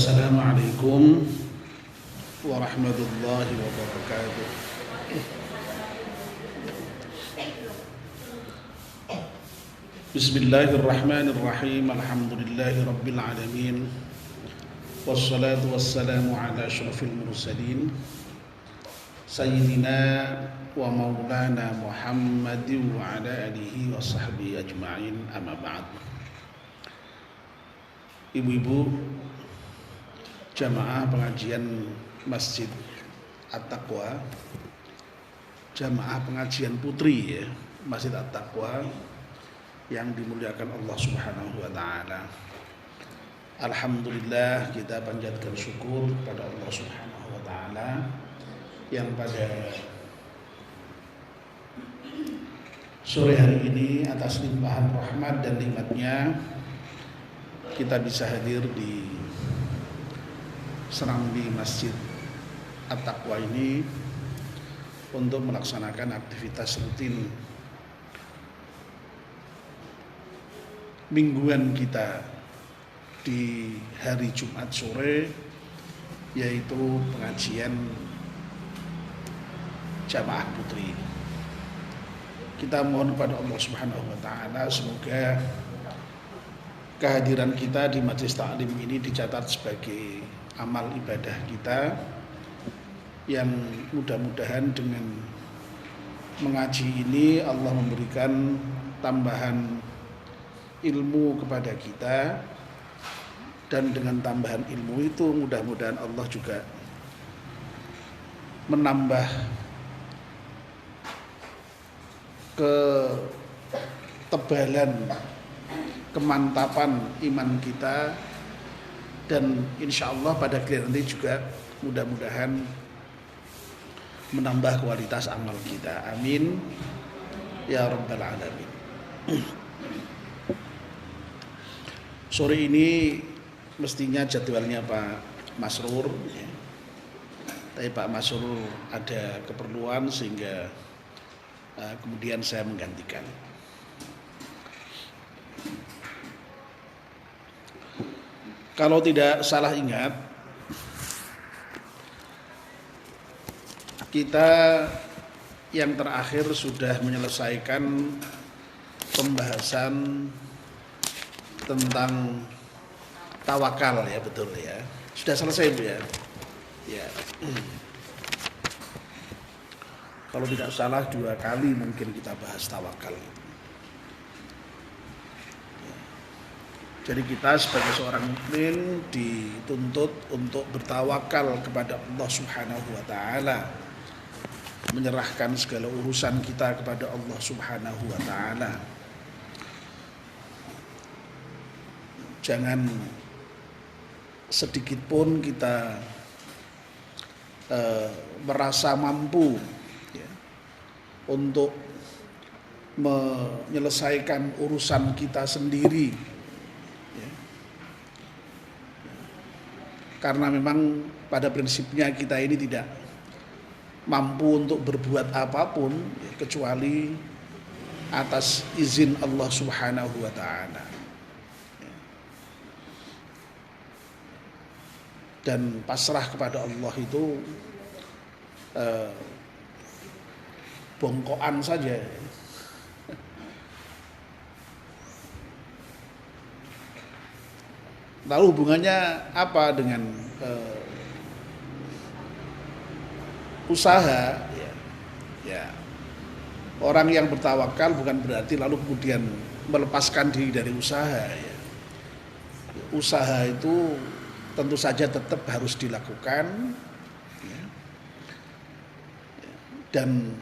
Assalamualaikum warahmatullahi wabarakatuh. Bismillahirrahmanirrahim. Alhamdulillahi rabbil alamin. Wassalatu wassalamu ala asyrafil mursalin Sayyidina wa maulana Muhammadin wa ala alihi wa sahbihi ajma'in, amma ba'd. Ibu-ibu jamaah pengajian Masjid At-Taqwa, jamaah pengajian putri ya, Masjid At-Taqwa yang dimuliakan Allah Subhanahu wa taala. Alhamdulillah, kita panjatkan syukur kepada Allah Subhanahu wa taala yang pada sore hari ini atas limpahan rahmat dan nikmatnya kita bisa hadir di serambi Masjid At-Taqwa ini untuk melaksanakan aktivitas rutin mingguan kita di hari Jumat sore, yaitu pengajian jamaah putri. Kita mohon kepada Allah Subhanahu wa taala semoga kehadiran kita di majelis taklim ini dicatat sebagai amal ibadah kita, yang mudah-mudahan dengan mengaji ini Allah memberikan tambahan ilmu kepada kita, dan dengan tambahan ilmu itu mudah-mudahan Allah juga menambah ketebalan, kemantapan iman kita, dan insya Allah pada akhir nanti juga mudah-mudahan menambah kualitas amal kita. Amin ya rabbal alamin. Sore ini mestinya jadwalnya Pak Masrur ya. Tapi Pak Masrur ada keperluan sehingga kemudian saya menggantikan. Kalau tidak salah ingat, kita yang terakhir sudah menyelesaikan pembahasan tentang tawakal ya, betul ya. Sudah selesai Bu ya. Ya. Kalau tidak salah 2 kali mungkin kita bahas tawakal. Jadi kita sebagai seorang mukmin dituntut untuk bertawakal kepada Allah Subhanahu wa taala, menyerahkan segala urusan kita kepada Allah Subhanahu wa taala. Jangan sedikit pun kita merasa mampu ya, untuk menyelesaikan urusan kita sendiri ya. Karena memang pada prinsipnya kita ini tidak mampu untuk berbuat apapun ya, kecuali atas izin Allah Subhanahu wa taala. Dan pasrah kepada Allah itu bongkoan saja. Lalu hubungannya apa dengan usaha? Ya. Orang yang bertawakal bukan berarti lalu kemudian melepaskan diri dari usaha. Ya. Usaha itu tentu saja tetap harus dilakukan ya. Dan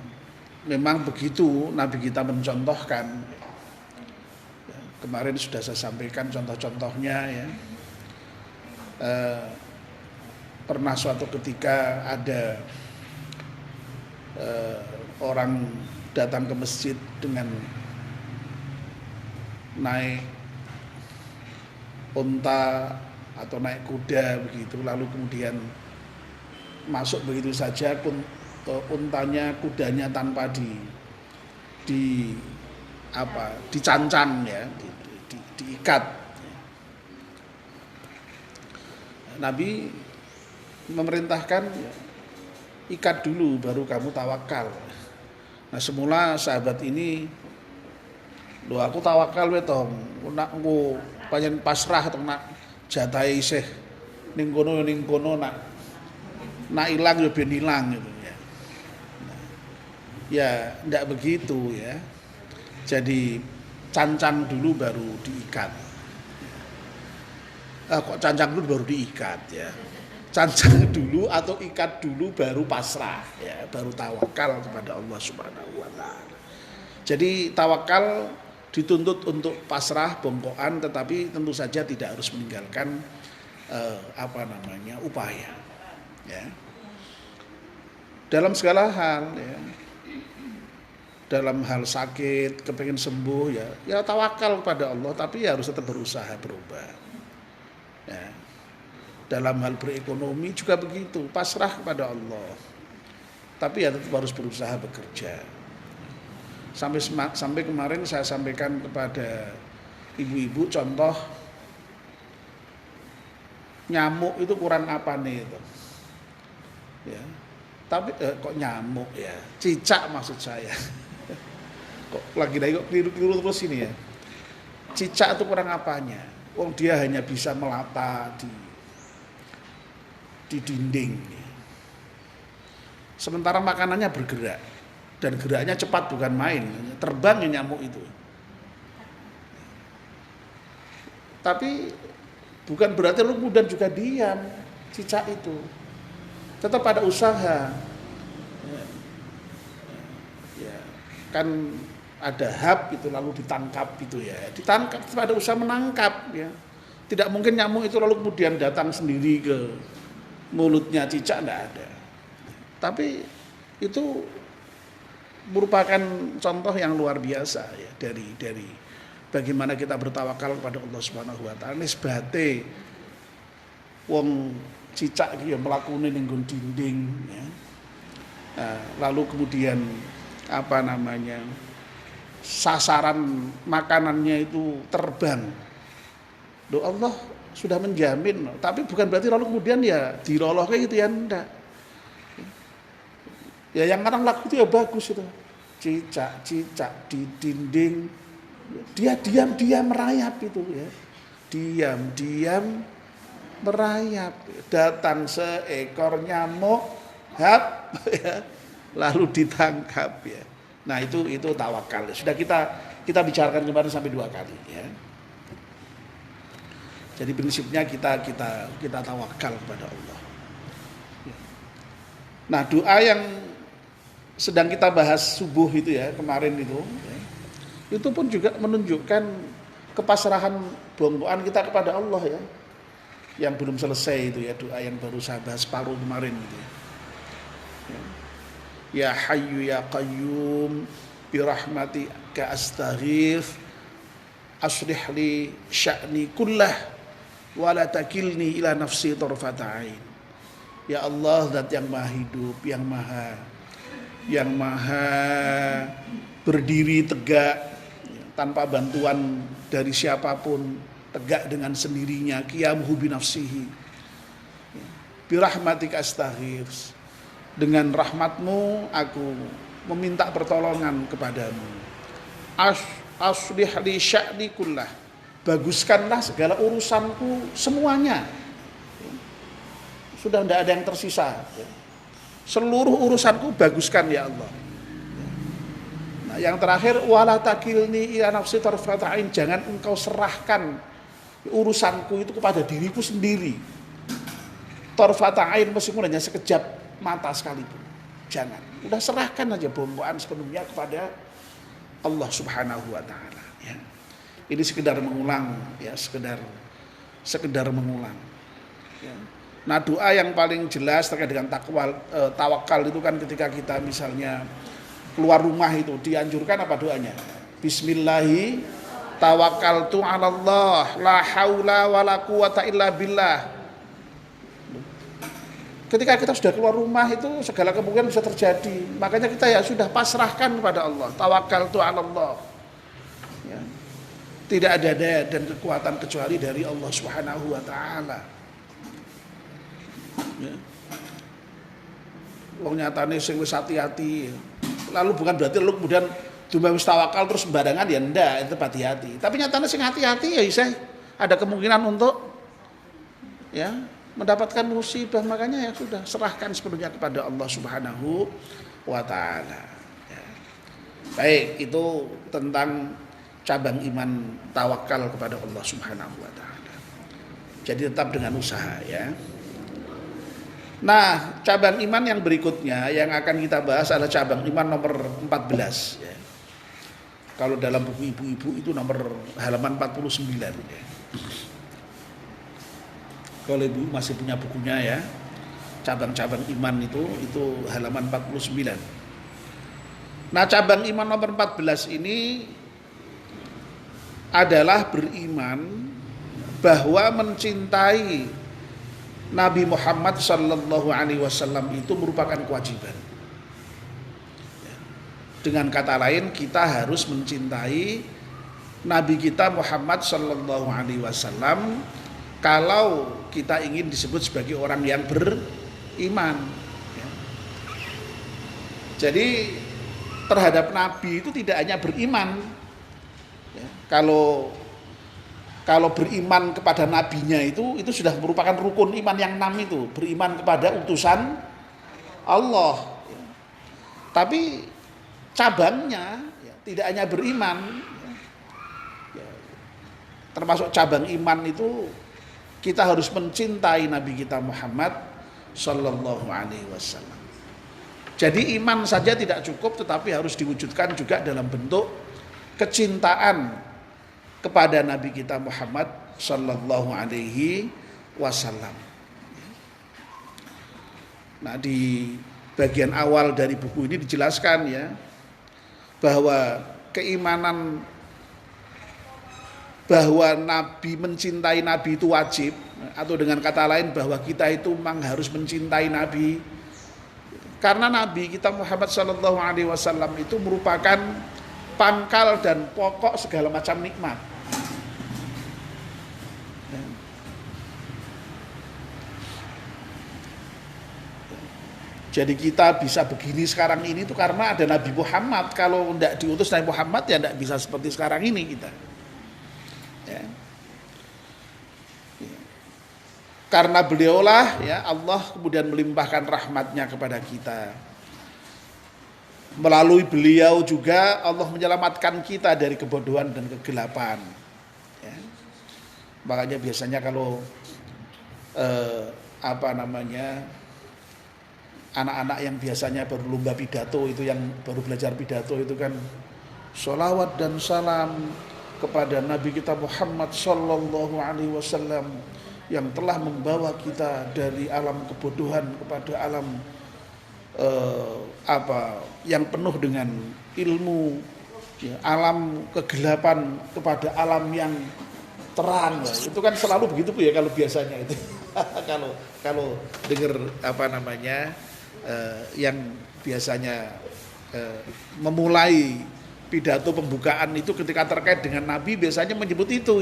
memang begitu Nabi kita mencontohkan ya. Kemarin sudah saya sampaikan contoh-contohnya ya. Pernah suatu ketika ada orang datang ke masjid dengan naik unta atau naik kuda begitu, lalu kemudian masuk begitu saja, untanya, kudanya tanpa dicancang ya, diikat. Nabi memerintahkan ikat dulu baru kamu tawakal. Nah semula sahabat ini, loh aku tawakal we to, nak engko pancen pasrah atau nak jatahe isih ning kono nak ilang yo ben ilang gitu ya. Nah, ya ndak begitu ya. Jadi cancang dulu baru diikat. Kok cancang dulu baru diikat ya. Cancang dulu atau ikat dulu baru pasrah ya, baru tawakal kepada Allah Subhanahu wa taala. Jadi tawakal dituntut untuk pasrah, bongkokan, tetapi tentu saja tidak harus meninggalkan upaya ya. Dalam segala hal ya. Dalam hal sakit, kepengen sembuh ya tawakal kepada Allah, tapi ya harus tetap berusaha berubah. Ya. Dalam hal berekonomi juga begitu, pasrah kepada Allah. Tapi ya tetap harus berusaha bekerja. Sampai kemarin saya sampaikan kepada ibu-ibu contoh nyamuk itu kurang apa nih itu. Ya. Tapi kok nyamuk ya, cicak maksud saya. Kok keliru terus ini ya. Cicak itu kurang apanya? Wong dia hanya bisa melata di dinding. Sementara makanannya bergerak dan geraknya cepat bukan main, terbang nyamuk itu. Tapi bukan berarti lu kemudian juga diam, cicak itu. Tetap ada usaha. Ya, kan ada hab itu lalu ditangkap gitu ya. Ditangkap, ada usaha menangkap ya. Tidak mungkin nyamuk itu lalu kemudian datang sendiri ke mulutnya cicak, enggak ada. Tapi itu merupakan contoh yang luar biasa ya dari bagaimana kita bertawakal kepada Allah Subhanahu wa taala. Nisbate wong cicak iki ya mlakune ning dinding ya. Lalu kemudian sasaran makanannya itu terbang. Loh Allah sudah menjamin, tapi bukan berarti lalu kemudian ya diroloh kayak gitu ya, enggak. Ya yang orang laku itu ya bagus itu. Cicak di dinding, dia diam-diam merayap itu ya. Diam-diam merayap. Datang seekor nyamuk, hap ya, lalu ditangkap ya. Nah itu tawakal. Sudah kita bicarakan kemarin sampai 2 kali ya. Jadi prinsipnya kita tawakal kepada Allah. Nah doa yang sedang kita bahas subuh itu ya kemarin itu, itu pun juga menunjukkan kepasrahan bongkoan kita kepada Allah ya. Yang belum selesai itu ya doa yang baru saya bahas paruh kemarin itu ya. Ya Hayyu ya Qayyum bi rahmatika astaghits aslih li sya'ni kullah wa la takilni ila nafsi tarfata ain. Ya Allah, zat yang maha hidup, yang maha berdiri tegak tanpa bantuan dari siapapun, tegak dengan sendirinya, qiyamuhu bi nafsihi. Bi rahmatika astaghits. Dengan rahmatmu aku meminta pertolongan kepadamu. Aslih li sya'ni kullah. Baguskanlah segala urusanku semuanya. Sudah tidak ada yang tersisa. Seluruh urusanku baguskan ya Allah. Nah, yang terakhir wala takilni ila nafsi tarfata ain. Jangan engkau serahkan urusanku itu kepada diriku sendiri. Tarfata ain meskipun hanya sekejap mata sekalipun, jangan. Udah serahkan aja bongkoan sepenuhnya kepada Allah Subhanahu wa taala ya. Ini sekedar mengulang ya, sekedar mengulang ya. Nah doa yang paling jelas terkait dengan tawakal itu kan ketika kita misalnya keluar rumah itu dianjurkan apa doanya? Bismillahi tawakkaltu 'alallah la haula wala quwata illa billah. Ketika kita sudah keluar rumah itu segala kemungkinan bisa terjadi. Makanya kita ya sudah pasrahkan kepada Allah. Tawakkaltu 'alallah. Ya. Tidak ada daya dan kekuatan kecuali dari Allah Subhanahu wa taala. Ya. Wong nyatane sing wis hati-hati. Lalu bukan berarti lu kemudian cuma wis tawakal terus sembarangan ya ndak, itu hati-hati. Tapi nyatane sing hati-hati ya isih ada kemungkinan untuk ya mendapatkan musibah, makanya ya sudah serahkan sepenuhnya kepada Allah Subhanahu wa taala. Ya. Baik, itu tentang cabang iman tawakal kepada Allah Subhanahu wa taala. Jadi tetap dengan usaha ya. Nah, cabang iman yang berikutnya yang akan kita bahas adalah cabang iman nomor 14 ya. Kalau dalam buku ibu-ibu itu nomor halaman 49 ya. Kalau ibu masih punya bukunya ya, cabang-cabang iman itu halaman 49. Nah, cabang iman nomor 14 ini adalah beriman bahwa mencintai Nabi Muhammad sallallahu alaihi wasallam itu merupakan kewajiban. Dengan kata lain, kita harus mencintai Nabi kita Muhammad sallallahu alaihi wasallam kalau kita ingin disebut sebagai orang yang beriman. Jadi terhadap Nabi itu tidak hanya beriman. Kalau beriman kepada nabinya itu sudah merupakan rukun iman yang 6 itu, beriman kepada utusan Allah. Tapi cabangnya ya, tidak hanya beriman, ya, termasuk cabang iman itu kita harus mencintai Nabi kita Muhammad sallallahu alaihi wasallam. Jadi iman saja tidak cukup, tetapi harus diwujudkan juga dalam bentuk kecintaan kepada Nabi kita Muhammad sallallahu alaihi wasallam. Nah, di bagian awal dari buku ini dijelaskan ya bahwa keimanan bahwa Nabi mencintai Nabi itu wajib, atau dengan kata lain bahwa kita itu memang harus mencintai Nabi karena Nabi kita Muhammad sallallahu alaihi wasallam itu merupakan pangkal dan pokok segala macam nikmat. Jadi kita bisa begini sekarang ini itu karena ada Nabi Muhammad. Kalau tidak diutus Nabi Muhammad ya tidak bisa seperti sekarang ini kita. Ya. Karena beliaulah ya Allah kemudian melimpahkan rahmatnya kepada kita. Melalui beliau juga Allah menyelamatkan kita dari kebodohan dan kegelapan. Ya. Makanya biasanya kalau anak-anak yang biasanya baru lomba pidato itu, yang baru belajar pidato itu kan sholawat dan salam kepada Nabi kita Muhammad sallallahu alaihi wasallam yang telah membawa kita dari alam kebodohan kepada alam yang penuh dengan ilmu ya, alam kegelapan kepada alam yang terang ya. Itu kan selalu begitu Bu ya kalau biasanya itu. kalau dengar yang biasanya memulai pidato pembukaan itu ketika terkait dengan Nabi biasanya menyebut itu.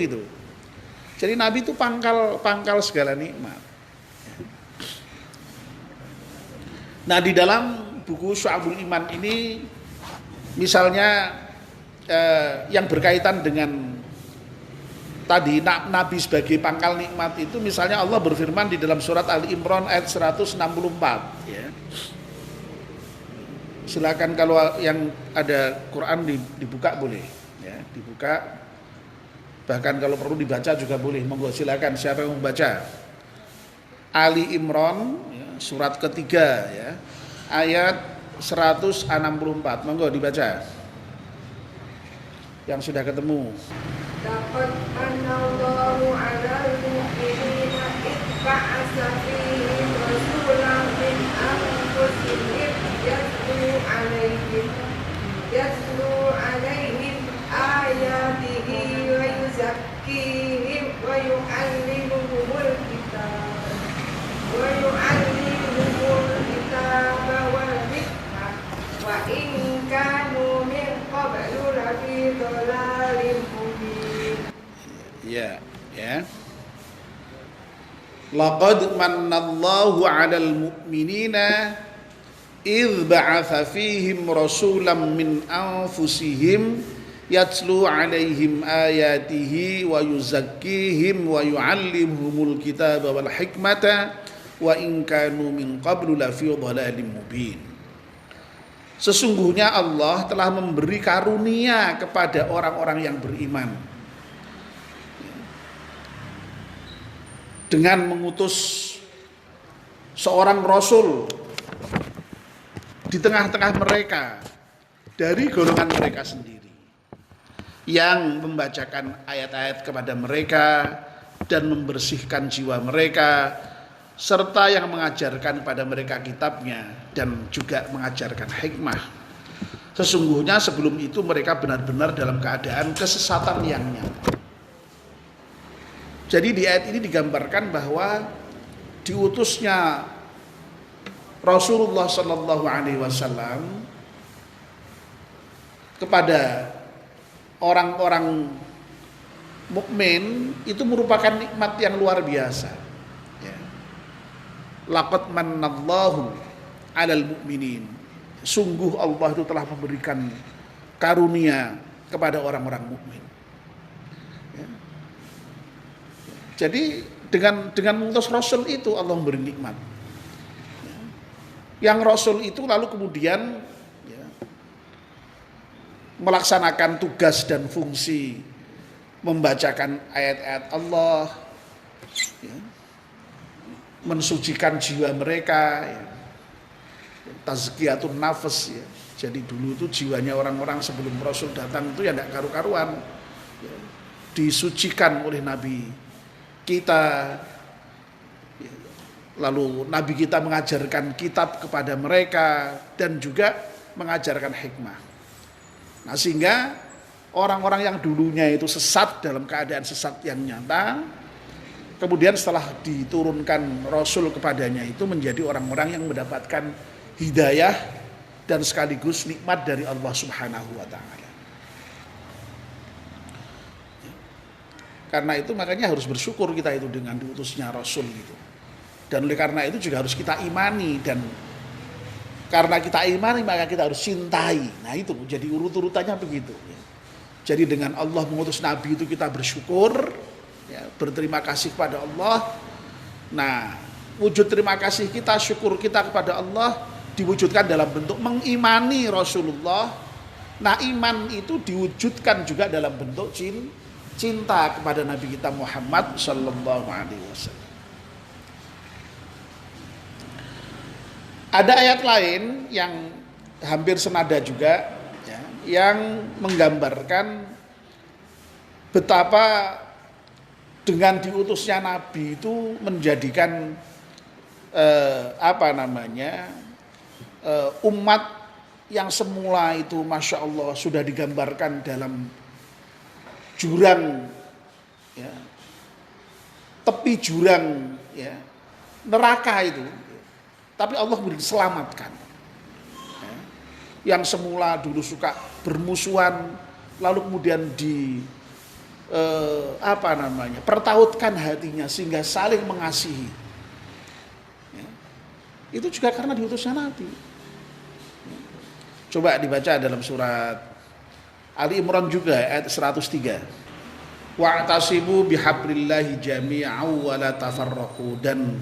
Jadi Nabi itu pangkal segala nikmat. Nah, di dalam buku Syu'abul Iman ini misalnya yang berkaitan dengan tadi Nabi sebagai pangkal nikmat itu, misalnya Allah berfirman di dalam surat Ali Imran ayat 164 ya. Silakan kalau yang ada Quran dibuka boleh ya, dibuka. Bahkan kalau perlu dibaca juga boleh. Monggo silakan siapa yang membaca. Ali Imran ya, surat ketiga ya, ayat 164. Monggo dibaca. Yang sudah ketemu. Laqad manallahu 'alal mu'minina id ba'atsa fihim rasulan min anfusihim yatlu 'alaihim ayatihi wa yuzakkihim wa yu'allimuhumul kitaba wal hikmah wa in kanu min qablu lafi dhalalin mubin. Ya. Laqad mannallahu 'alal mu'minina idh ba'atha fihim rasulam min anfusihim yatlu 'alaihim ayatihi wa yuzakkihim wa yu'allimuhumul kitaba wal hikmata wa in kanu min qablu lafi dhalalin mubin. Sesungguhnya Allah telah memberi karunia kepada orang-orang yang beriman dengan mengutus seorang rasul di tengah-tengah mereka dari golongan mereka sendiri yang membacakan ayat-ayat kepada mereka dan membersihkan jiwa mereka serta yang mengajarkan kepada mereka kitabnya dan juga mengajarkan hikmah. Sesungguhnya sebelum itu mereka benar-benar dalam keadaan kesesatan yang nyata. Jadi di ayat ini digambarkan bahwa diutusnya Rasulullah Sallallahu Alaihi Wasallam kepada orang-orang mukmin itu merupakan nikmat yang luar biasa. Ya. Laqad mannallahu 'alal mu'minin. Sungguh Allah itu telah memberikan karunia kepada orang-orang mukmin. Jadi dengan mengutus Rasul itu Allah memberi nikmat. Yang Rasul itu lalu kemudian melaksanakan tugas dan fungsi membacakan ayat-ayat Allah, mensucikan jiwa mereka, tazkiyatun nafas. Jadi dulu itu jiwanya orang-orang sebelum Rasul datang itu ya tidak karu-karuan, disucikan oleh Nabi kita, lalu Nabi kita mengajarkan kitab kepada mereka dan juga mengajarkan hikmah. Nah sehingga orang-orang yang dulunya itu sesat dalam keadaan sesat yang nyata, kemudian setelah diturunkan Rasul kepadanya itu menjadi orang-orang yang mendapatkan hidayah dan sekaligus nikmat dari Allah Subhanahu wa Ta'ala. Karena itu makanya harus bersyukur kita itu dengan diutusnya Rasul gitu. Dan oleh karena itu juga harus kita imani, dan karena kita imani maka kita harus cintai. Nah itu jadi urut-urutannya begitu. Jadi dengan Allah mengutus Nabi itu kita bersyukur, berterima kasih kepada Allah. Nah wujud terima kasih kita, syukur kita kepada Allah diwujudkan dalam bentuk mengimani Rasulullah. Nah iman itu diwujudkan juga dalam bentuk cinta kepada Nabi kita Muhammad Sallallahu Alaihi Wasallam. Ada ayat lain yang hampir senada juga, yang menggambarkan betapa dengan diutusnya Nabi itu menjadikan umat yang semula itu Masya Allah sudah digambarkan dalam jurang, tepi jurang, neraka itu, tapi Allah diselamatkan. Yang semula dulu suka bermusuhan, lalu kemudian pertautkan hatinya sehingga saling mengasihi. Itu juga karena diutusnya Nabi. Coba dibaca dalam surat Ali Imran juga ayat 103. Wa'tasimu bihablillahi jami'an wa la tafarraqu, dan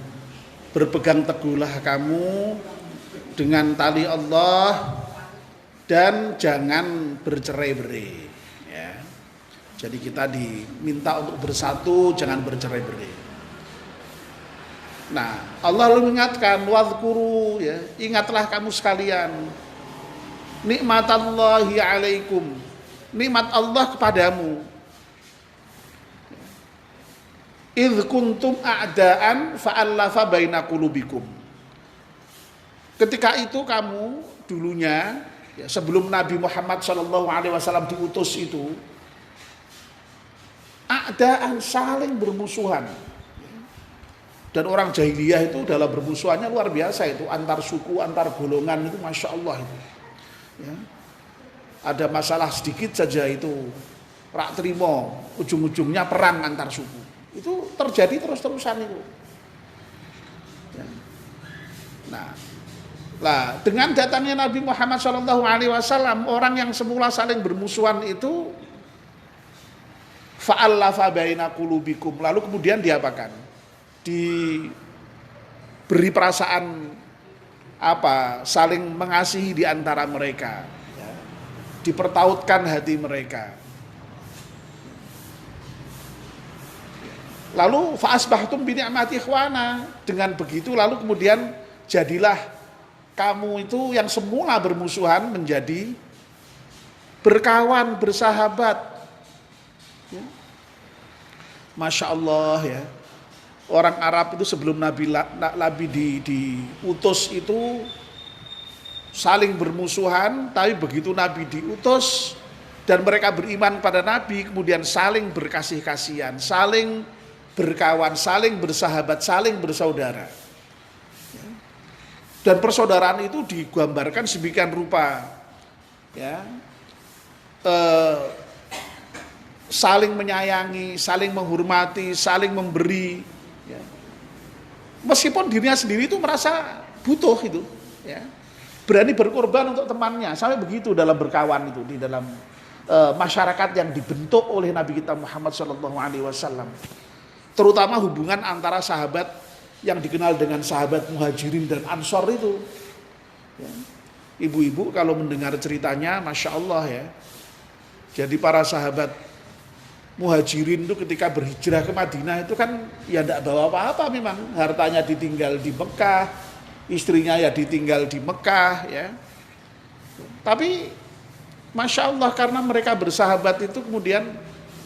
berpegang teguhlah kamu dengan tali Allah dan jangan bercerai-berai. Ya. Jadi kita diminta untuk bersatu, jangan bercerai-berai. Nah, Allah lalu mengingatkan wadhkuru, ingatlah kamu sekalian nikmatallahi alaikum, nikmat Allah kepadamu. Idh kuntum a'daan fa'allafa baina qulubikum. Ketika itu kamu dulunya, sebelum Nabi Muhammad SAW diutus itu, a'daan, saling bermusuhan. Dan orang jahiliyah itu dalam bermusuhannya luar biasa itu, antar suku, antar golongan itu Masya Allah itu. Ada masalah sedikit saja itu rak terima, ujung-ujungnya perang antar suku. Itu terjadi terus-terusan itu. Nah, dengan datangnya Nabi Muhammad SAW, orang yang semula saling bermusuhan itu fa'allafa baina qulubikum, lalu kemudian diapakan? Diberi perasaan saling mengasihi di antara mereka, ya. Dipertautkan hati mereka. Lalu fa'asbahtum bi ni'mati ikhwana, dengan begitu lalu kemudian jadilah kamu itu yang semula bermusuhan menjadi berkawan, bersahabat. Ya. Masya Allah ya. Orang Arab itu sebelum Nabi diutus itu saling bermusuhan, tapi begitu Nabi diutus dan mereka beriman pada Nabi, kemudian saling berkasih-kasihan, saling berkawan, saling bersahabat, saling bersaudara. Dan persaudaraan itu digambarkan sedemikian rupa, ya, saling menyayangi, saling menghormati, saling memberi, ya. Meskipun dirinya sendiri itu merasa butuh itu, ya, berani berkorban untuk temannya, sampai begitu dalam berkawan itu di dalam masyarakat yang dibentuk oleh Nabi kita Muhammad SAW, terutama hubungan antara sahabat yang dikenal dengan sahabat Muhajirin dan Ansor itu, ya. Ibu-ibu kalau mendengar ceritanya, Masya Allah ya. Jadi para sahabat Muhajirin itu ketika berhijrah ke Madinah itu kan ya tidak bawa apa-apa, memang hartanya ditinggal di Mekah, istrinya ya ditinggal di Mekah, ya. Tapi Masya Allah karena mereka bersahabat itu kemudian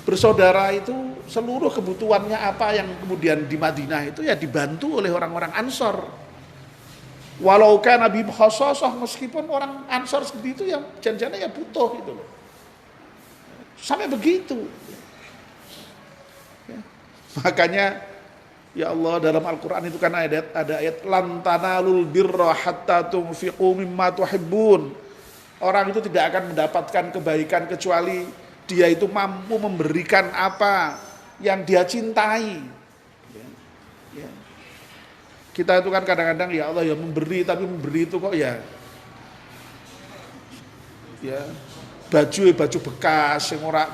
bersaudara itu seluruh kebutuhannya apa yang kemudian di Madinah itu ya dibantu oleh orang-orang Ansor. Walau kan Nabi Khososah, meskipun orang Ansor seperti itu yang janjiannya ya butuh gitu loh. Sampai begitu. Ya. Makanya ya Allah dalam Al-Quran itu kan ada ayat lan tanalul birra hatta tunfiqu mimma tuhibbun. Orang itu tidak akan mendapatkan kebaikan kecuali dia itu mampu memberikan apa yang dia cintai. Ya. Ya. Kita itu kan kadang-kadang ya Allah ya memberi, tapi memberi itu kok ya baju bekas yang ora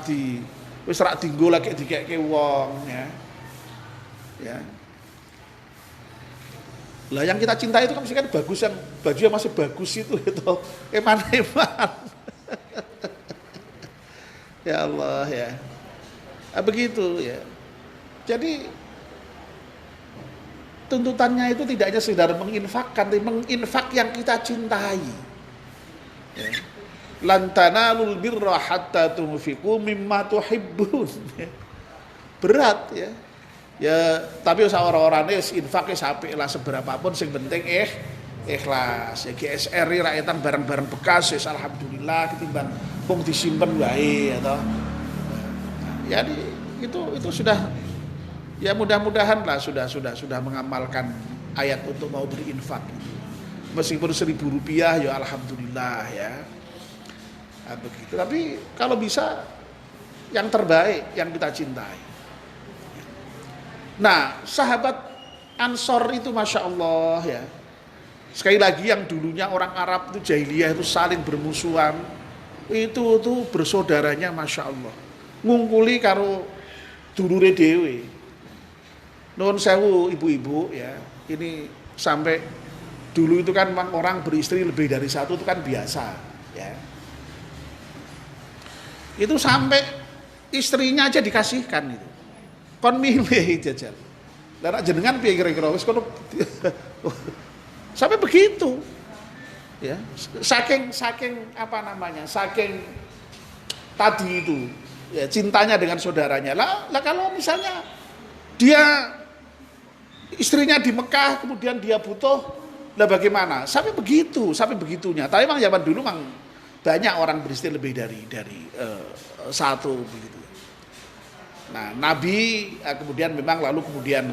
wis rak dienggo lagi dikeke wong, ya. Ya. Lah yang kita cintai itu kan mesti kan bagus, yang baju yang masih bagus itu eman-eman. Ya Allah ya. Begitu ya. Jadi tuntutannya itu tidak hanya sekedar menginfakkan, tapi menginfak yang kita cintai. Ya. Lan tanalul birra hatta tunfiqu mimma tuhibbun. Berat ya. Ya, tapi usah orang-orangnya infak sampai lah seberapapun, sing penting ikhlas. Ya GSR rakyatan barang-barang bekas ya alhamdulillah ketimbang wong disimpen wae atau ya itu sudah ya mudah-mudahan lah sudah mengamalkan ayat untuk mau berinfak. Meskipun Rp1.000 ya alhamdulillah ya. Nah, begitu. Tapi kalau bisa yang terbaik yang kita cintai. Nah, sahabat Ansor itu Masya Allah ya. Sekali lagi yang dulunya orang Arab itu jahiliyah itu saling bermusuhan, itu bersaudaranya Masya Allah. Ngungkuli karo dulure dhewe. Nuwun sewu ibu-ibu ya. Ini sampai dulu itu kan memang orang beristri lebih dari satu itu kan biasa ya. Itu sampai istrinya aja dikasihkan itu. Kon milih jajal. Lah jenengan piye kira-kira wis kono. Sampai begitu. Ya, saking saking tadi itu ya cintanya dengan saudaranya. Lah kalau misalnya dia istrinya di Mekah kemudian dia butuh, lah bagaimana? Sampai begitunya. Tapi memang zaman dulu memang banyak orang beristri lebih dari satu begitu. Nah, Nabi kemudian memang lalu kemudian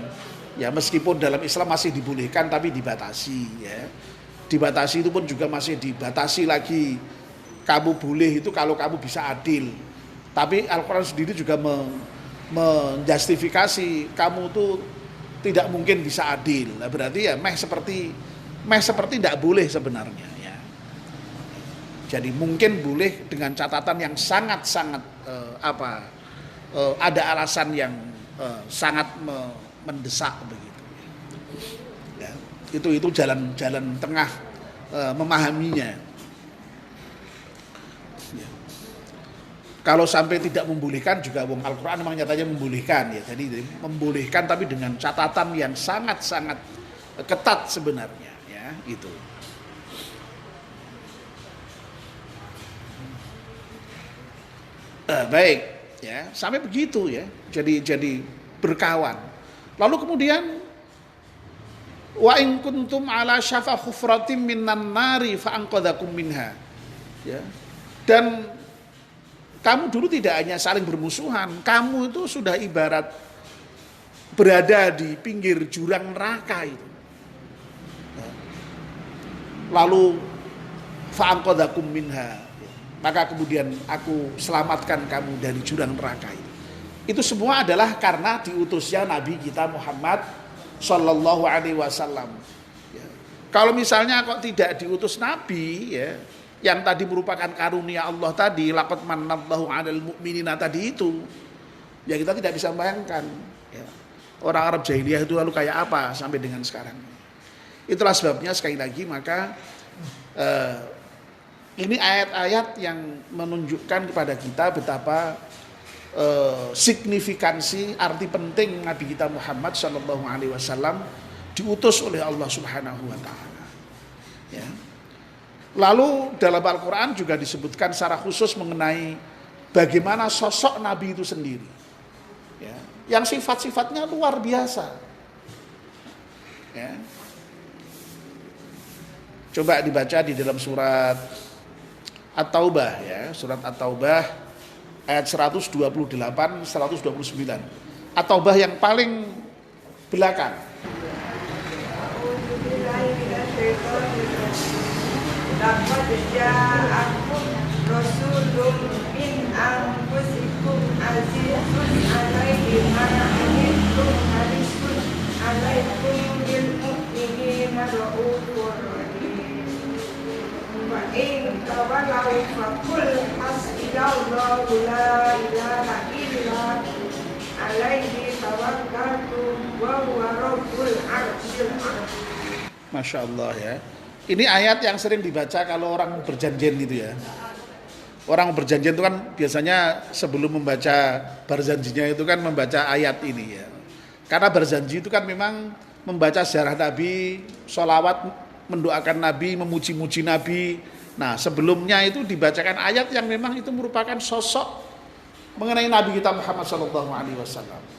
ya meskipun dalam Islam masih dibolehkan tapi dibatasi ya. Dibatasi itu pun juga masih dibatasi lagi. Kamu boleh itu kalau kamu bisa adil. Tapi Al-Quran sendiri juga menjustifikasi kamu tuh tidak mungkin bisa adil. Nah, berarti ya seperti seperti tidak boleh sebenarnya ya. Jadi mungkin boleh dengan catatan yang sangat-sangat ada alasan yang sangat mendesak begitu. Ya. Itu jalan tengah memahaminya. Ya. Kalau sampai tidak membolehkan juga Al-Quran memang nyatanya membolehkan ya. Jadi membolehkan tapi dengan catatan yang sangat-sangat ketat sebenarnya ya itu. Baik ya, sampai begitu ya. Jadi berkawan. Lalu kemudian wa in kuntum ala syafa khufratin minan nari fa anqadhakum minha. Ya. Dan kamu dulu tidak hanya saling bermusuhan, kamu itu sudah ibarat berada di pinggir jurang neraka itu. Lalu fa anqadhakum minha. Maka kemudian aku selamatkan kamu dari jurang neraka itu. Itu semua adalah karena diutusnya Nabi kita Muhammad Sallallahu Alaihi Wasallam. Ya. Kalau misalnya kok tidak diutus Nabi, ya, yang tadi merupakan karunia Allah tadi, laqad manallahu 'alal mu'minina tadi itu, ya kita tidak bisa membayangkan. Ya. Orang Arab jahiliyah itu lalu kayak apa sampai dengan sekarang. Itulah sebabnya sekali lagi maka ini ayat-ayat yang menunjukkan kepada kita betapa signifikansi arti penting Nabi kita Muhammad Sallallahu Alaihi Wasallam diutus oleh Allah Subhanahu Wa Taala. Ya. Lalu dalam Al-Quran juga disebutkan secara khusus mengenai bagaimana sosok Nabi itu sendiri, ya. Yang sifat-sifatnya luar biasa. Ya. Coba dibaca di dalam surat At-Taubah ya, surat At-Taubah ayat 128 129. At-Taubah yang paling belakang. Laqad ja'akum rasulun min anfusikum azizun 'alaihi ma 'anittum harisun 'alaikum bil mu'minina ra'ufur rahim. Wa in tawallaw faqul hasbiyallahu la ilaha illa alaihi tawakkaltu wa huwa rabbul 'arsyil 'azim. Masya Allah ya. Ini ayat yang sering dibaca kalau orang berjanjian gitu ya. Orang berjanjian itu kan biasanya sebelum membaca berjanjinya itu kan membaca ayat ini ya. Karena berjanji itu kan memang membaca sejarah Nabi, sholawat, mendoakan Nabi, memuji-muji Nabi. Nah sebelumnya itu dibacakan ayat yang memang itu merupakan sosok mengenai Nabi kita Muhammad SAW.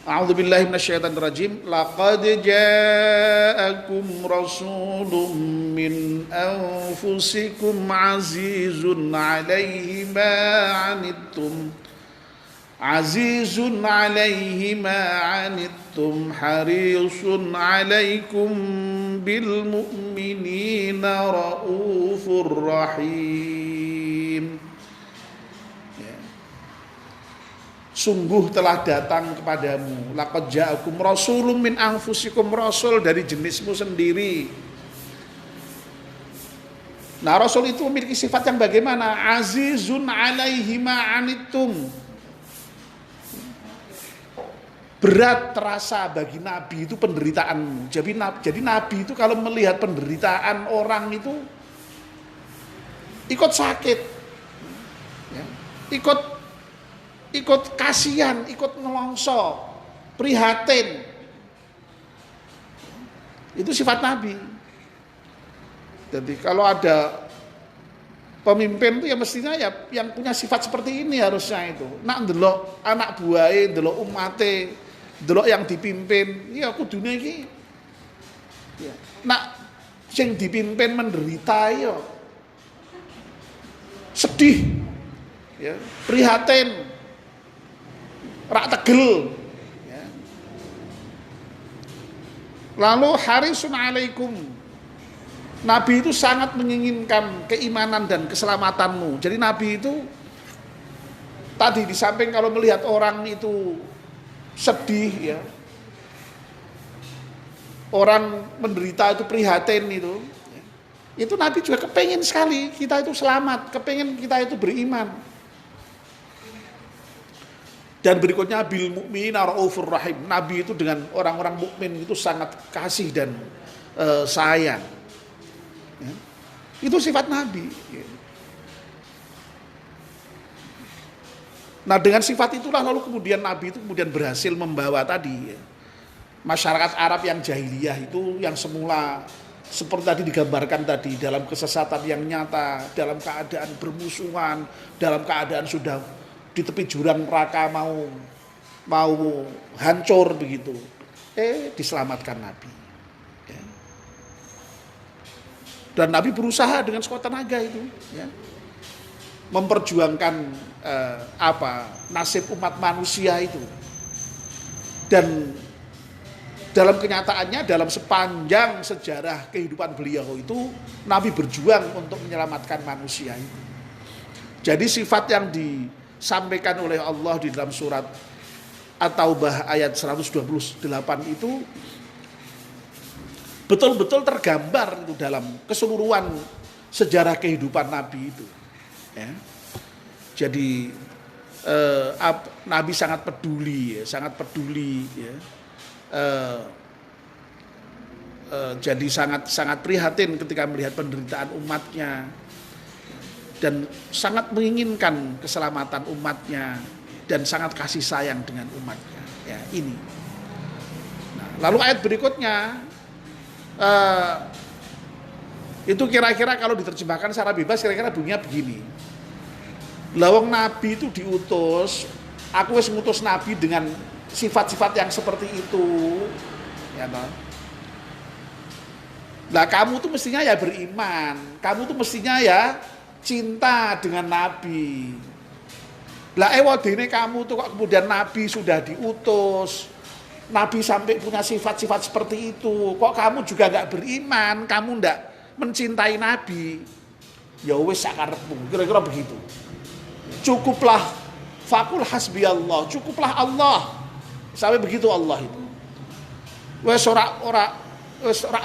A'udzu billahi minasyaitonir rajim. Laqad ja'akum rasulun min anfusikum azizun 'alaihi ma 'anittum harisun 'alaikum bil mu'minina raufur rahim. Sungguh telah datang kepadamu, laqad ja'akum rasulun min anfusikum, rasul dari jenismu sendiri. Nah, rasul itu memiliki sifat yang bagaimana? Azizun 'alaihi ma 'anittum. Berat terasa bagi Nabi itu penderitaan. Jadi Nabi itu kalau melihat penderitaan orang itu ikut sakit. Ya, ikut kasihan, ikut nelongso, prihatin. Itu sifat Nabi. Jadi kalau ada pemimpin itu ya mestinya ya yang punya sifat seperti ini harusnya itu. Nak ndelok anak buahe, ndelok umate, ndelok yang dipimpin, ya kudune iki. Ya. Nak sing dipimpin menderita ya sedih. Ya, prihatin. Rak tegel ya. Lalu harisun 'alaikum, Nabi itu sangat menginginkan keimanan dan keselamatanmu. Jadi Nabi itu tadi di samping kalau melihat orang itu sedih ya, orang menderita itu prihatin itu Nabi juga kepengen sekali kita itu selamat, kepengen kita itu beriman. Dan berikutnya bil mu'minina raufur rahim. Nabi itu dengan orang-orang mukmin itu sangat kasih dan sayang. Ya. Itu sifat Nabi. Ya. Nah dengan sifat itulah lalu kemudian Nabi itu kemudian berhasil membawa tadi masyarakat Arab yang jahiliyah itu yang semula seperti tadi digambarkan tadi dalam kesesatan yang nyata, dalam keadaan bermusuhan, dalam keadaan sudah di tepi jurang neraka mau hancur begitu. Diselamatkan Nabi. Ya. Dan Nabi berusaha dengan sekuat tenaga itu, ya, memperjuangkan nasib umat manusia itu. Dan dalam kenyataannya dalam sepanjang sejarah kehidupan beliau itu Nabi berjuang untuk menyelamatkan manusia itu. Jadi sifat yang disampaikan oleh Allah di dalam surat At-Taubah ayat 128 itu betul-betul tergambar itu dalam keseluruhan sejarah kehidupan Nabi itu. Ya. Jadi Nabi sangat peduli, ya. Jadi sangat prihatin ketika melihat penderitaan umatnya dan sangat menginginkan keselamatan umatnya dan sangat kasih sayang dengan umatnya. Ya, ini. Nah, lalu ayat berikutnya itu kira-kira kalau diterjemahkan secara bebas kira-kira bunyinya begini. Lawang Nabi itu diutus, aku wis ngutus Nabi dengan sifat-sifat yang seperti itu, ya toh. Lah kamu tuh mestinya ya beriman, kamu tuh mestinya ya cinta dengan Nabi. Lah wadene kamu tuh kok kemudian Nabi sudah diutus, Nabi sampai punya sifat-sifat seperti itu, kok kamu juga nggak beriman, kamu nggak mencintai Nabi. Ya wis sakarepmu, kira-kira begitu. Cukuplah fakul hasbi Allah, cukuplah Allah. Sampai begitu Allah itu. Wis ora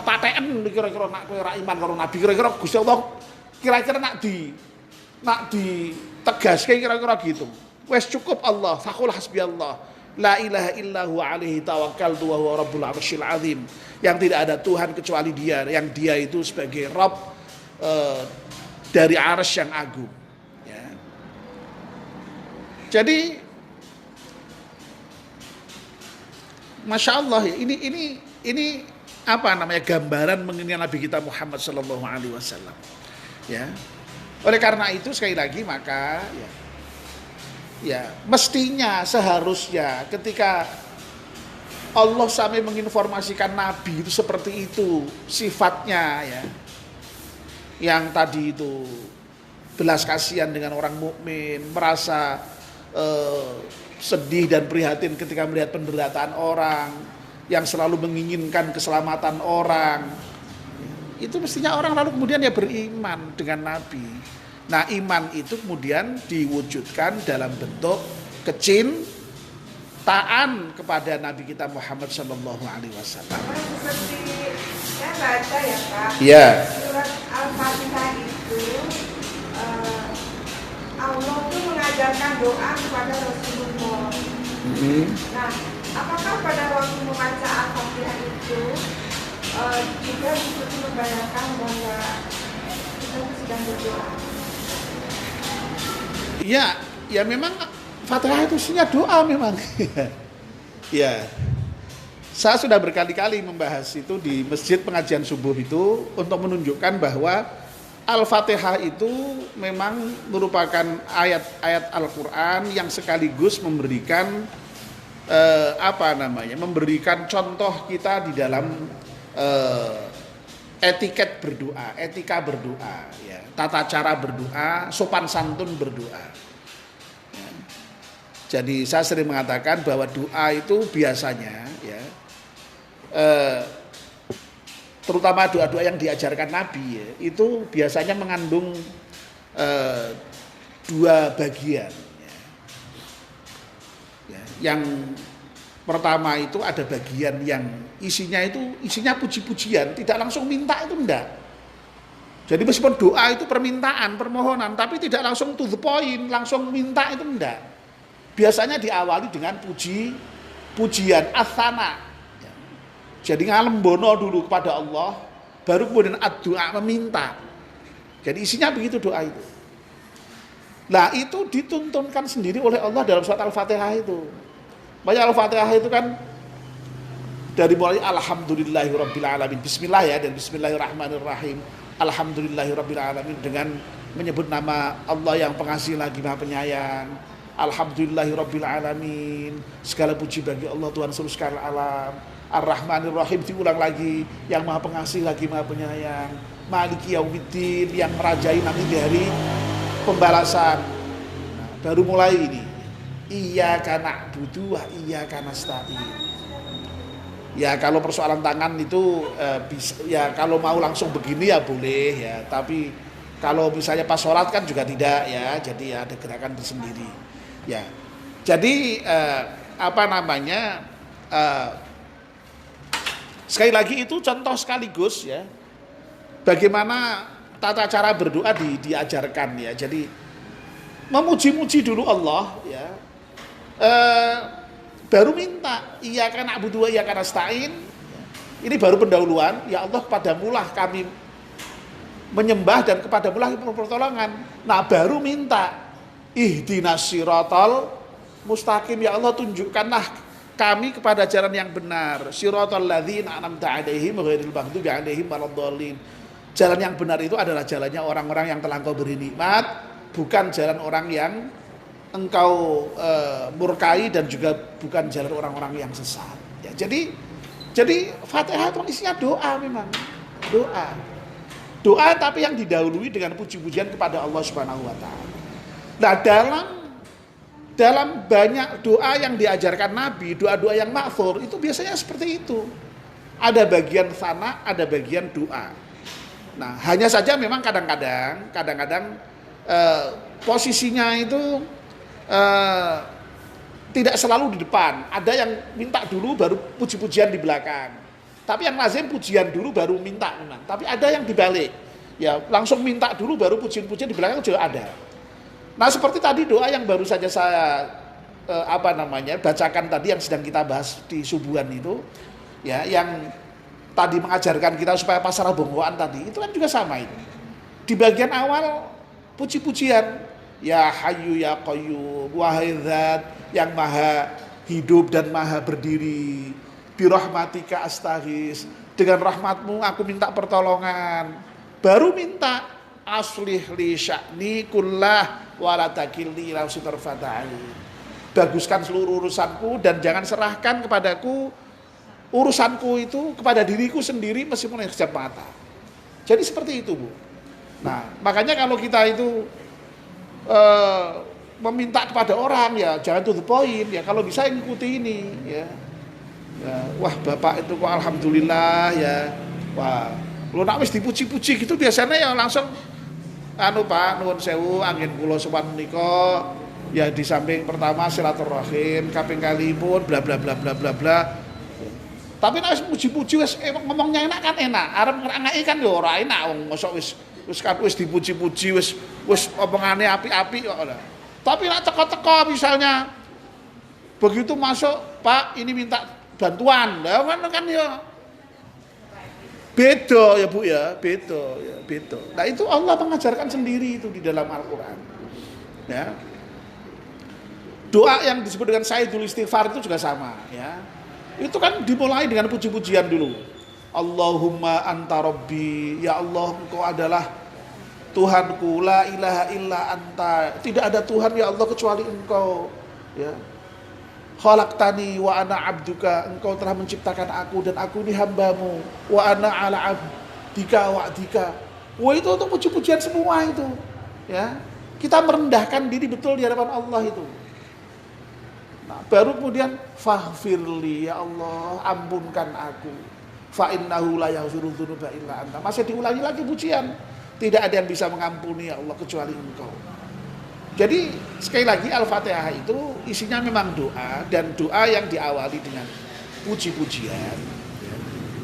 paten kira-kira nak kowe ora iman karo Nabi, kira-kira Gusti Allah kira-kira nak ditegaske kira-kira gitu. Wis cukup Allah, fakul hasbi Allah. La ilaha illahu alaihi tawakkaltu wa huwa rabbul arsyil azim. Yang tidak ada Tuhan kecuali Dia, yang Dia itu sebagai Rabb dari arsy yang agung. Jadi, masya Allah, ini apa namanya gambaran mengenai Nabi kita Muhammad Sallallahu Alaihi Wasallam. Ya, oleh karena itu sekali lagi maka ya mestinya seharusnya ketika Allah sampai menginformasikan Nabi itu seperti itu sifatnya ya, yang tadi itu belas kasihan dengan orang mukmin, merasa sedih dan prihatin ketika melihat penderitaan orang, yang selalu menginginkan keselamatan orang. Itu mestinya orang lalu kemudian ya beriman dengan Nabi. Nah, iman itu kemudian diwujudkan dalam bentuk kecintaan kepada Nabi kita Muhammad Sallallahu Alaihi Wasallam. Seperti saya baca ya Pak, ya. Surat Al-Fatihah itu Allah itu mengajarkan doa kepada Rasulullah. Nah, apakah pada waktu membaca Al-Fatihah itu juga seperti membayangkan bahwa kita sedang berdoa? Ya memang Fatihah itu isinya doa memang. Ya, saya sudah berkali-kali membahas itu di masjid pengajian subuh itu untuk menunjukkan bahwa Al-Fatihah itu memang merupakan ayat-ayat Al-Quran yang sekaligus memberikan memberikan contoh kita di dalam etika berdoa, ya, tata cara berdoa, sopan santun berdoa. Ya. Jadi saya sering mengatakan bahwa doa itu biasanya, ya, terutama doa-doa yang diajarkan Nabi ya, itu biasanya mengandung dua bagian. Ya. Yang pertama itu ada bagian yang isinya puji-pujian, tidak langsung minta itu enggak. Jadi meskipun doa itu permintaan, permohonan, tapi tidak langsung to the point, langsung minta itu enggak. Biasanya diawali dengan pujian, asana. Jadi ngalembono dulu kepada Allah, baru kemudian doa meminta. Jadi isinya begitu doa itu. Nah itu dituntunkan sendiri oleh Allah dalam surat Al-Fatihah itu. Banyak Al-Fatihah itu kan dari mulai Alhamdulillahirrabbilalamin, Bismillah ya, dan Bismillahirrahmanirrahim, Alhamdulillahirrabbilalamin, dengan menyebut nama Allah yang pengasih lagi maha penyayang. Alhamdulillahirrabbilalamin, segala puji bagi Allah Tuhan seluruh sekalian alam. Ar-Rahmanirrahim, diulang lagi, yang maha pengasih lagi maha penyayang. Maliki yaumiddin, yang merajai nanti di hari pembalasan. Nah, baru mulai ini. Iyyaka na'budu wa iyyaka nasta'in. Ya kalau persoalan tangan itu bisa, ya kalau mau langsung begini ya boleh ya, tapi kalau misalnya pas sholat kan juga tidak ya, jadi ya ada gerakan tersendiri ya. Jadi sekali lagi itu contoh sekaligus ya bagaimana tata cara berdoa diajarkan ya. Jadi memuji-muji dulu Allah ya, baru minta iyyaka na'budu wa iyyaka nasta'in. Ini baru pendahuluan. Ya Allah, kepadamulah kami menyembah dan kepadamulah pertolongan. Nah baru minta ihdinas siratal mustaqim, ya Allah tunjukkanlah kami kepada jalan yang benar. Siratal ladzina an'amta 'alaihim ghairil maghdubi 'alaihim waladdallin. Jalan yang benar itu adalah jalannya orang-orang yang telah Engkau beri nikmat, bukan jalan orang yang Engkau murkai, dan juga bukan jalan orang-orang yang sesat. Ya, jadi Fatihah itu isinya doa, memang doa, tapi yang didahului dengan puji-pujian kepada Allah Subhanahu Wa Taala. Nah dalam banyak doa yang diajarkan Nabi, doa-doa yang ma'thur itu biasanya seperti itu. Ada bagian sana, ada bagian doa. Nah hanya saja memang kadang-kadang posisinya itu tidak selalu di depan. Ada yang minta dulu baru puji-pujian di belakang. Tapi yang lazim pujian dulu baru minta memang. Tapi ada yang dibalik. Ya, langsung minta dulu baru pujian-pujian di belakang juga ada. Nah, seperti tadi doa yang baru saja saya bacakan tadi yang sedang kita bahas di subuhan itu, ya, yang tadi mengajarkan kita supaya pasrah bongkoan tadi, itu kan juga sama itu. Di bagian awal puji-pujian, ya Hayyu ya Qayyum, wahai Zat yang maha hidup dan maha berdiri, birahmatika astaghis, dengan rahmatmu aku minta pertolongan. Baru minta aslih li sya'ni kullah wala takilni ila tarfata'ali. Baguskan seluruh urusanku dan jangan serahkan kepadaku urusanku itu kepada diriku sendiri meskipun yang sekejap mata. Jadi seperti itu, Bu. Nah, makanya kalau kita itu meminta kepada orang, ya jangan to the point, ya kalau bisa ikuti ini ya. Wah bapak itu kok alhamdulillah ya, wah lu nak wis dipuji-puji gitu biasanya ya langsung Pak nuwun sewu angin kula sowan menika ya, di samping pertama silaturahim, kaping kalipun bla bla bla bla bla bla. Tapi nek wis puji-puji wis ngomongnya enak kan enak, arep ngrangake kan ya ora enak wong mosok wis dipuji-puji wis omongane apik-apik kok. Tapi nek teko-teko misalnya begitu masuk, Pak ini minta bantuan, lah kan ya beda ya Bu ya, beda. Nah itu Allah mengajarkan sendiri itu di dalam Al-Quran. Ya. Doa yang disebut dengan Sayyidul Istighfar itu juga sama ya. Itu kan dimulai dengan puji-pujian dulu. Allahumma anta rabbi, ya Allah engkau adalah Tuhanku, la ilaha illa anta, tidak ada Tuhan ya Allah kecuali engkau ya. Khalaqtani wa ana abduka, engkau telah menciptakan aku dan aku ini hambamu, wa ana ala abdika wa adika. Wah itu untuk puji-pujian semua itu ya. Kita merendahkan diri betul di hadapan Allah itu. Nah, baru kemudian faghfirli, ya Allah ampunkan aku, fa innahu la yaghfiru dzunuba illa anta. Masih diulangi lagi pujian, tidak ada yang bisa mengampuni ya Allah kecuali engkau. Jadi sekali lagi Al-Fatihah itu isinya memang doa, dan doa yang diawali dengan puji-pujian ya.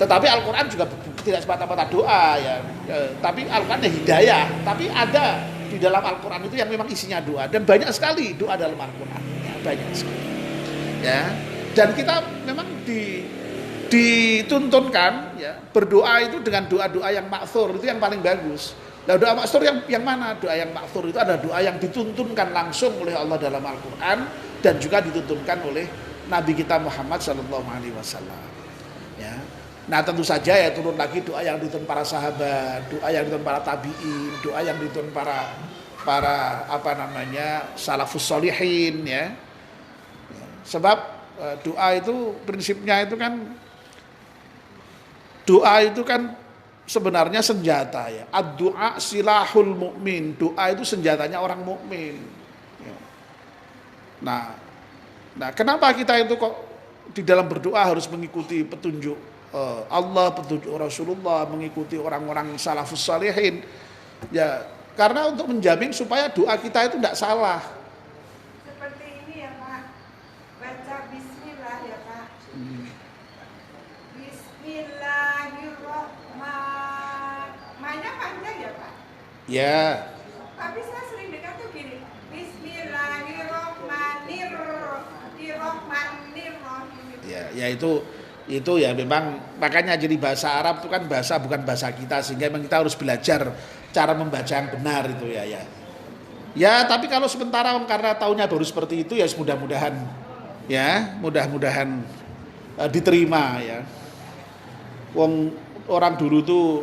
Tetapi Al-Quran juga tidak semata-mata doa ya. Tapi Al-Quran hidayah. Tapi ada di dalam Al-Quran itu yang memang isinya doa, dan banyak sekali doa dalam Al-Quran. Ya, banyak sekali. Ya. Dan kita memang dituntunkan ya, berdoa itu dengan doa-doa yang maksur, itu yang paling bagus. Nah, doa maksur yang mana? Doa yang maksur itu ada doa yang dituntunkan langsung oleh Allah dalam Al-Quran dan juga dituntunkan oleh Nabi kita Muhammad SAW. Ya. Nah, tentu saja ya turun lagi doa yang ditun para sahabat, doa yang ditun para tabi'in, doa yang ditun para salafus sholihin ya. Sebab doa itu prinsipnya itu kan, doa itu kan sebenarnya senjata ya. Ad-du'a silahul mu'min. Doa itu senjatanya orang mukmin. Ya. Nah, kenapa kita itu kok di dalam berdoa harus mengikuti petunjuk Allah, petunjuk Rasulullah, mengikuti orang-orang salafus salihin? Ya, karena untuk menjamin supaya doa kita itu tidak salah. Seperti ini ya Pak, baca Bismillah ya Pak. Bismillahirrahmanirrahim. Panjang ya Pak? Ya. Tapi saya sering dengar tuh gini, Bismillahirrahmanirrahim. Ya itu ya memang, makanya jadi bahasa Arab itu kan bahasa bukan bahasa kita, sehingga memang kita harus belajar cara membaca yang benar itu ya. Ya, tapi kalau sementara karena tahunnya baru seperti itu ya mudah-mudahan diterima ya. Orang dulu tuh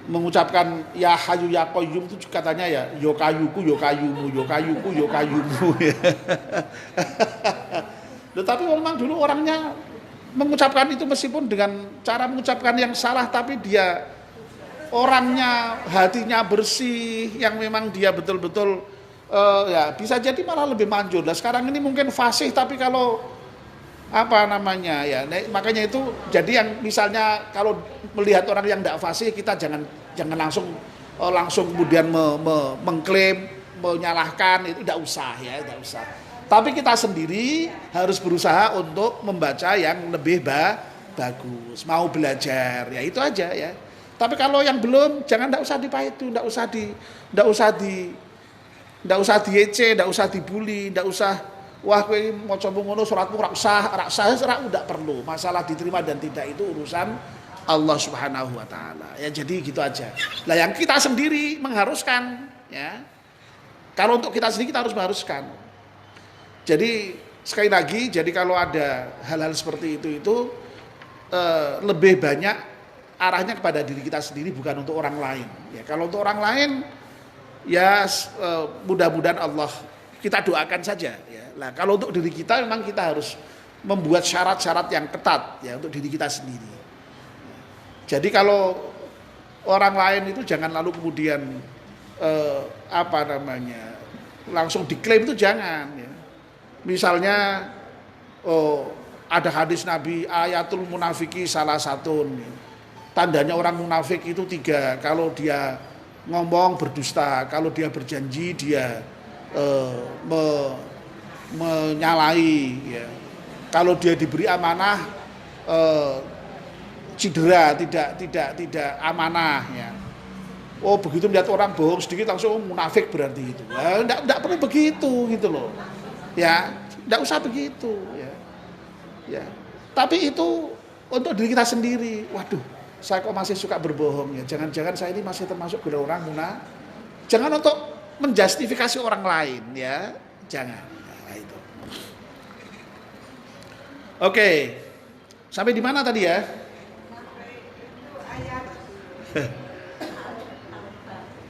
mengucapkan ya hayu ya qayyum itu katanya ya yo kayuku yo kayumu yo kayuku yo kayumu ya. Tetapi memang dulu orangnya mengucapkan itu meskipun dengan cara mengucapkan yang salah, tapi dia orangnya hatinya bersih, yang memang dia betul-betul ya bisa jadi malah lebih manjur. Nah, sekarang ini mungkin fasih, tapi kalau makanya itu jadi yang misalnya kalau melihat orang yang tidak fasih, kita jangan langsung kemudian mengklaim, menyalahkan, itu tidak usah. Tapi kita sendiri harus berusaha untuk membaca yang lebih bagus, mau belajar, ya itu aja ya. Tapi kalau yang belum, tidak usah dipaitu, tidak usah diece, tidak usah dibully, tidak usah wah kowe maca ngono suratmu ora usah tidak perlu. Masalah diterima dan tidak itu urusan Allah Subhanahu wa taala. Ya jadi gitu aja. Lah yang kita sendiri mengharuskan ya. Kalau untuk kita sendiri kita harus mengharuskan. Jadi sekali lagi, jadi kalau ada hal-hal seperti itu lebih banyak arahnya kepada diri kita sendiri, bukan untuk orang lain. Ya, kalau untuk orang lain, ya mudah-mudahan Allah, kita doakan saja. Ya. Nah, kalau untuk diri kita memang kita harus membuat syarat-syarat yang ketat ya untuk diri kita sendiri. Jadi kalau orang lain itu jangan lalu kemudian langsung diklaim, itu jangan. Ya. Misalnya ada hadis Nabi, ayatul munafiki salah satu, tandanya orang munafik itu 3, kalau dia ngomong berdusta, kalau dia berjanji dia menyalahi ya. Kalau dia diberi amanah cedera, tidak amanah ya. Oh, begitu melihat orang bohong sedikit langsung munafik berarti itu. Enggak perlu begitu gitu loh. Ya, tidak usah begitu ya. Tapi itu untuk diri kita sendiri. Waduh, saya kok masih suka berbohong ya. Jangan-jangan saya ini masih termasuk golongan orang munafik. Jangan untuk menjustifikasi orang lain ya. Jangan. Nah, itu. Oke. Sampai di mana tadi ya?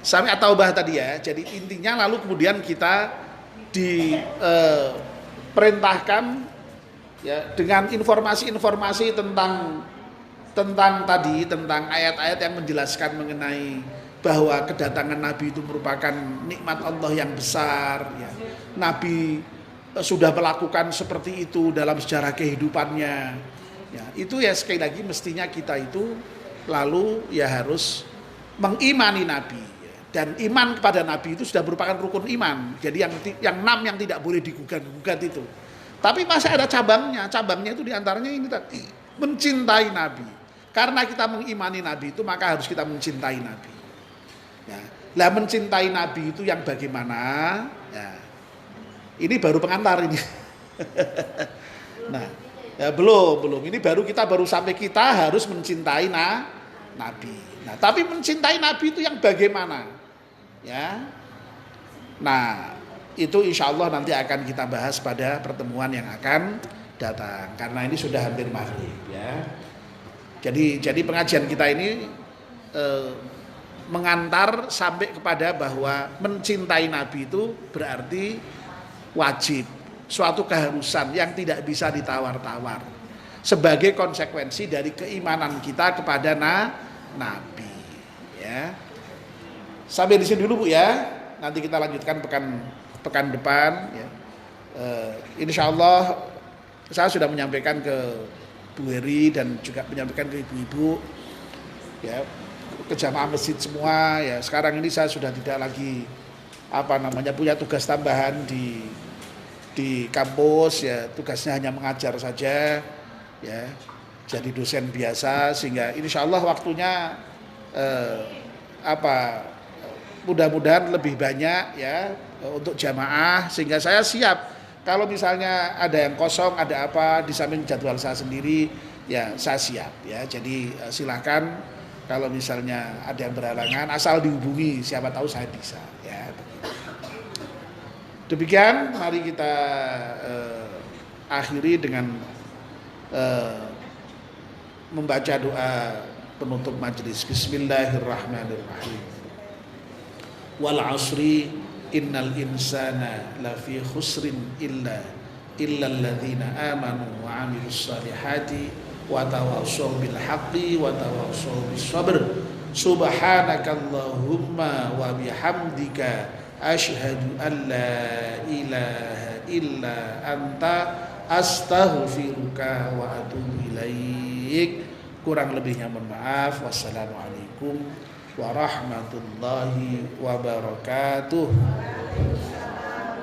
Sampai at-taubah tadi ya. Jadi intinya lalu kemudian kita diperintahkan ya dengan informasi-informasi tentang ayat-ayat yang menjelaskan mengenai bahwa kedatangan Nabi itu merupakan nikmat Allah yang besar ya. Nabi sudah melakukan seperti itu dalam sejarah kehidupannya ya. Itu ya sekali lagi mestinya kita itu lalu ya harus mengimani Nabi. Dan iman kepada Nabi itu sudah merupakan rukun iman. Jadi yang 6 yang tidak boleh digugat itu. Tapi masih ada cabangnya. Cabangnya itu diantaranya ini tadi, mencintai Nabi. Karena kita mengimani Nabi itu maka harus kita mencintai Nabi. Ya. Lah mencintai Nabi itu yang bagaimana? Ya. Ini baru pengantar ini. Nah, ya belum. Ini baru sampai kita harus mencintai Nabi. Nah, tapi mencintai Nabi itu yang bagaimana? Ya. Nah, itu insya Allah nanti akan kita bahas pada pertemuan yang akan datang. Karena ini sudah hampir maghrib, ya. Jadi pengajian kita ini mengantar sampai kepada bahwa mencintai Nabi itu berarti wajib, suatu keharusan yang tidak bisa ditawar-tawar sebagai konsekuensi dari keimanan kita kepada Nabi. Ya. Sampai di sini dulu Bu ya. Nanti kita lanjutkan pekan depan. Ya. Insya Allah saya sudah menyampaikan ke Bu Heri dan juga menyampaikan ke ibu-ibu ya, ke jamaah masjid semua ya. Sekarang ini saya sudah tidak lagi punya tugas tambahan di kampus ya, tugasnya hanya mengajar saja ya, jadi dosen biasa, sehingga insya Allah waktunya mudah-mudahan lebih banyak ya untuk jamaah, sehingga saya siap kalau misalnya ada yang kosong, ada apa di samping jadwal saya sendiri, ya saya siap ya. Jadi silakan kalau misalnya ada yang berhalangan, asal dihubungi, siapa tahu saya bisa ya. Demikian, mari kita akhiri dengan membaca doa penutup majelis. Bismillahirrahmanirrahim. Wal 'ashri innal insana lafi khusrin illa alladzina amanu wa 'amilus salihati wa tawassaw bil haqqi wa tawassaw bis sabr. Subhanakallahumma wa bihamdika asyhadu an la ilaha illa anta astaghfiruka wa atubu ilaik. Kurang lebihnya mohon maaf. Wassalamualaikum warahmatullahi wabarakatuh.